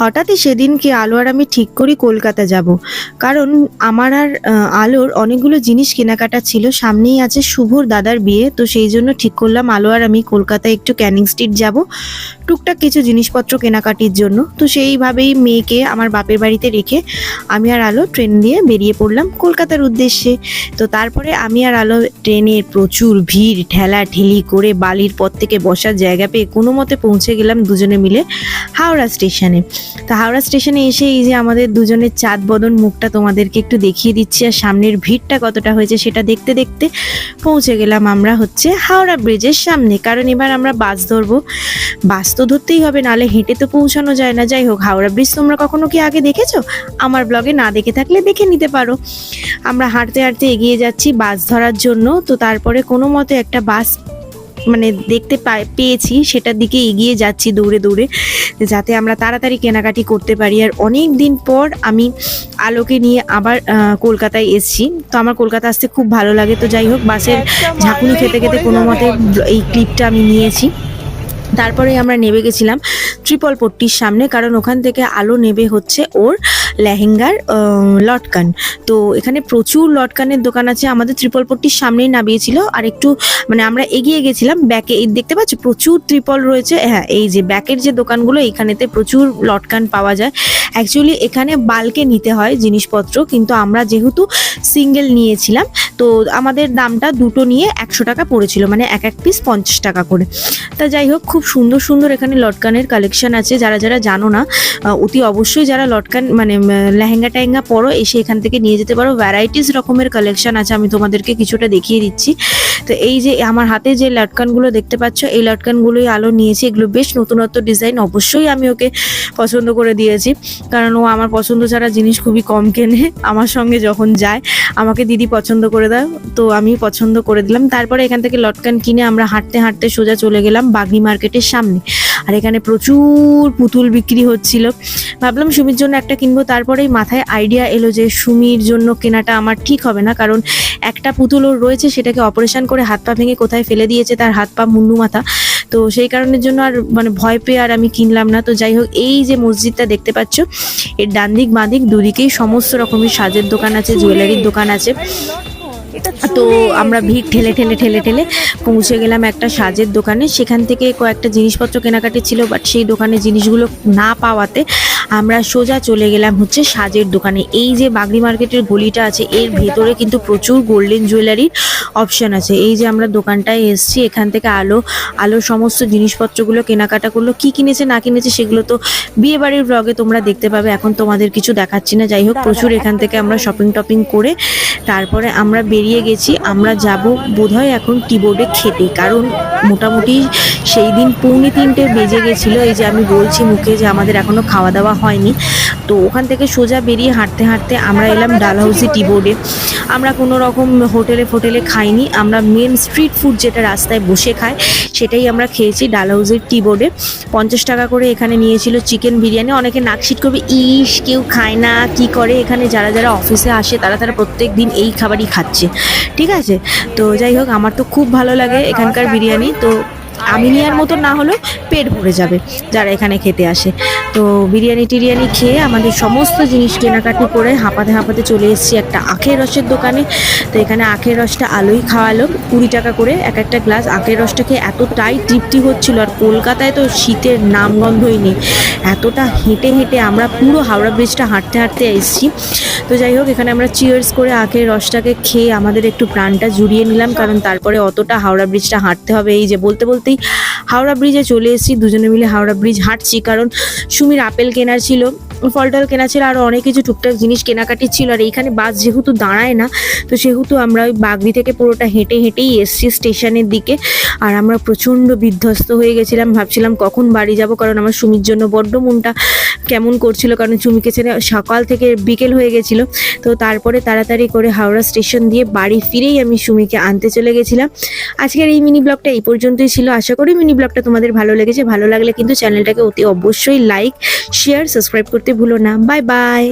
হঠাৎই সেদিনকে আলো আর আমি ঠিক করি কলকাতা যাব, কারণ আমার আর আলোর অনেকগুলো জিনিস কেনাকাটা ছিল। সামনেই আছে শুভর দাদার বিয়ে, তো সেই জন্য ঠিক করলাম আলো আর আমি কলকাতায় একটু ক্যানিং স্ট্রিট যাব টুকটাক কিছু জিনিসপত্র কেনাকাটির জন্য। তো সেইভাবেই মেয়েকে আমার বাপের বাড়িতে রেখে আমি আর আলো ট্রেন দিয়ে বেরিয়ে পড়লাম কলকাতার উদ্দেশ্যে। তো তারপরে আমি আর আলো ট্রেনের প্রচুর ভিড় ঠেলা ঠেলি করে বালির পথ থেকে বসার জায়গা পেয়ে কোনো মতে পৌঁছে গেলাম দুজনে মিলে হাওড়া স্টেশনে। তো হাওড়া স্টেশনে এসে এই যে আমাদের দুজনের চাঁদ বদন মুখটা তোমাদেরকে একটু দেখিয়ে দিচ্ছি, আর সামনের ভিড়টা কতটা হয়েছে সেটা দেখতে দেখতে পৌঁছে গেলাম আমরা হচ্ছে হাওড়া ব্রিজের সামনে। কারণ এবার আমরা বাস ধরবো, বাস তো ধরতেই হবে, নাহলে হেঁটে তো পৌঁছানো যায় না। যাই হোক, হাওড়া ব্রিজ তোমরা কখনো কি আগে দেখেছো? আমার ব্লগে না দেখে থাকলে দেখে নিতে পারো। আমরা হাঁটতে হাঁটতে এগিয়ে যাচ্ছি বাস ধরার জন্য। তো তারপরে কোনো মতে একটা বাস মানে দেখতে পেয়েছি, সেটার দিকে এগিয়ে যাচ্ছি দৌড়ে দৌড়ে, যাতে আমরা তাড়াতাড়ি কেনাকাটি করতে পারি। আর অনেক দিন পর আমি আলোকে নিয়ে আবার কলকাতায় এসেছি, তো আমার কলকাতা আসতে খুব ভালো লাগে। তো যাই হোক, বাসের ঝাঁকুনি খেতে খেতে কোনো মতে এই ক্লিপটা আমি নিয়েছি। তারপরে আমরা নেমে গেছিলাম ট্রিপল পট্টির সামনে, কারণ ওখান থেকে আলো নেবে হচ্ছে ওর লেহেঙ্গার লটকান। তো এখানে প্রচুর লটকানের দোকান আছে, আমাদের ট্রিপল পট্টির সামনেই নামিয়েছিল। আর একটু মানে আমরা এগিয়ে গেছিলাম ব্যাকে, এই দেখতে পাচ্ছ প্রচুর ট্রিপল রয়েছে। হ্যাঁ, এই যে ব্যাকের যে দোকানগুলো, এইখানেতে প্রচুর লটকান পাওয়া যায়। অ্যাকচুয়ালি এখানে বাল্কে নিতে হয় জিনিসপত্র, কিন্তু আমরা যেহেতু সিঙ্গেল নিয়েছিলাম তো আমাদের দামটা দুটো নিয়ে 100 টাকা পড়েছিল, মানে এক এক পিস 50 টাকা করে। তা যাই হোক, খুব সুন্দর সুন্দর এখানে লটকানের কালেকশন আছে। যারা যারা জানো না, অতি অবশ্যই যারা লটকান মানে লেহেঙ্গা টেহেঙ্গা পরো, এসে এখান থেকে নিয়ে যেতে পারো। ভ্যারাইটিস রকমের কালেকশন আছে, আমি তোমাদেরকে কিছুটা দেখিয়ে দিচ্ছি। তো এই যে আমার হাতে যে লটকানগুলো দেখতে পাচ্ছ, এই লটকানগুলোই আলো নিয়েছে। এগুলো বেশ নতুনত্ব ডিজাইন, অবশ্যই আমি ওকে পছন্দ করে দিয়েছি, কারণ ও আমার পছন্দ ছাড়া জিনিস খুবই কম কেনে। আমার সঙ্গে যখন যায় আমাকে দিদি পছন্দ করে দাও, তো আমি পছন্দ করে দিলাম। তারপরে এখান থেকে লটকান কিনে আমরা হাঁটতে হাঁটতে সোজা চলে গেলাম বাগনি মার্কেটের সামনে। আর এখানে প্রচুর পুতুল বিক্রি হচ্ছিল। ভাবলাম সুমির জন্য একটা কিনবো, তারপরেই মাথায় আইডিয়া এলো যে সুমির জন্য কেনাটা আমার ঠিক হবে না, কারণ একটা পুতুল ওর রয়েছে, সেটাকে অপারেশন করে হাত পা ভেঙে কোথায় ফেলে দিয়েছে, তার হাত পা মুন্ডু মাথা। তো সেই কারণের জন্য আর মানে ভয় পেয়ে আর আমি কিনলাম না। তো যাই হোক, এই যে মসজিদটা দেখতে পাচ্ছ, এর ডান দিক বাঁ দিক দুদিকেই সমস্ত রকমের সাজের দোকান আছে, জুয়েলারির দোকান আছে। তো আমরা ভিড় ঠেলে ঠেলে ঠেলে ঠেলে পৌঁছে গেলাম একটা সাজের দোকানে। সেখান থেকে কয়েকটা জিনিসপত্র কেনাকাটি ছিল, বাট সেই দোকানে জিনিসগুলো না পাওয়াতে আমরা সোজা চলে গেলাম হচ্ছে সাজের দোকানে। এই যে বাগড়ি মার্কেটের গলিটা আছে, এর ভেতরে কিন্তু প্রচুর গোল্ডেন জুয়েলারির অপশান আছে। এই যে আমরা দোকানটায় এসেছি, এখান থেকে আলোর সমস্ত জিনিসপত্রগুলো কেনাকাটা করলো। কি কিনেছে না কিনেছে সেগুলো তো বিয়ে বাড়ির ব্লগে তোমরা দেখতে পাবে, এখন তোমাদের কিছু দেখাচ্ছি না। যাই হোক, প্রচুর এখান থেকে আমরা শপিং টপিং করে তারপরে আমরা বেরিয়ে গেছি। আমরা যাব বোধহয় এখন টিবোর্ডে খেতে, কারণ মোটামুটি সেই দিন 2:45 বেজে গেছিলো। এই যে আমি বলছি মুখে যে আমাদের এখনো খাওয়া দাওয়া হয়নি। তো ওখান থেকে সোজা বেরিয়ে হাঁটতে হাঁটতে আমরা এলাম ডালহাউসি টিবোর্ডে। আমরা কোনো রকম হোটেলে খাইনি, আমরা মেন স্ট্রিট ফুড যেটা রাস্তায় বসে খায় সেটাই আমরা খেয়েছি ডালহাউসির টিবোর্ডে। 50 টাকা করে এখানে নিয়েছিল চিকেন বিরিয়ানি। অনেকে নাকশিট করবে, ইস কেউ খায় না কি করে, এখানে যারা যারা অফিসে আসে তারা প্রত্যেক দিন এই খাবারই খাচ্ছে, ঠিক আছে। তো যাই হোক, আমার তো খুব ভালো লাগে এখানকার বিরিয়ানি। তো আমি নেওয়ার মতো না হলেও পেট ভরে যাবে যারা এখানে খেতে আসে। তো বিরিয়ানি টিরিয়ানি খেয়ে আমাদের সমস্ত জিনিস কেনাকাটি করে হাঁপাতে হাঁপাতে চলে এসেছি একটা আখের রসের দোকানে। তো এখানে আখের রসটা আলোই খাওয়ালো 20 টাকা করে এক একটা গ্লাস। আখের রসটা খেয়ে এতটাই তৃপ্তি হচ্ছিল, আর কলকাতায় তো শীতের নামগন্ধই নেই। এতটা হেঁটে হেঁটে আমরা পুরো হাওড়া ব্রিজটা হাঁটতে হাঁটতে এসেছি। তো যাই হোক, এখানে আমরা চিয়ার্স করে আখের রসটাকে খেয়ে আমাদের একটু প্রাণটা জুড়িয়ে নিলাম, কারণ তারপরে অতটা হাওড়া ব্রিজটা হাঁটতে হবে। এই যে বলতে বলতেই হাওড়া ব্রিজে চলে এসেছি, দুজনে মিলে হাওড়া ব্রিজ হাঁটছি, কারণ সুমির আপেল কেনার ছিল, ফল টল কেনা ছিল, আরও অনেক কিছু টুকটাক জিনিস কেনাকাটি ছিল। আর এইখানে বাস যেহেতু দাঁড়ায় না, তো সেহেতু আমরা ওই বাগড়ি থেকে পুরোটা হেঁটে হেঁটেই এসছি স্টেশনের দিকে। আর আমরা প্রচণ্ড বিধ্বস্ত হয়ে গেছিলাম, ভাবছিলাম কখন বাড়ি যাব, কারণ আমার সুমির জন্য বড্ড মনটা কেমন করছিল, কারণ সুমিকে ছেড়ে সকাল থেকে বিকেল হয়ে গেছিলো। তো তারপরে তাড়াতাড়ি করে হাওড়া স্টেশন দিয়ে বাড়ি ফিরেই আমি সুমিকে আনতে চলে গেছিলাম। আজকের এই মিনি ব্লগটা এই পর্যন্তই ছিল। আশা করি মিনি ব্লগটা তোমাদের ভালো লেগেছে। ভালো লাগলে কিন্তু চ্যানেলটাকে অতি অবশ্যই লাইক, শেয়ার, সাবস্ক্রাইব করতে ভুলো না। Bye bye.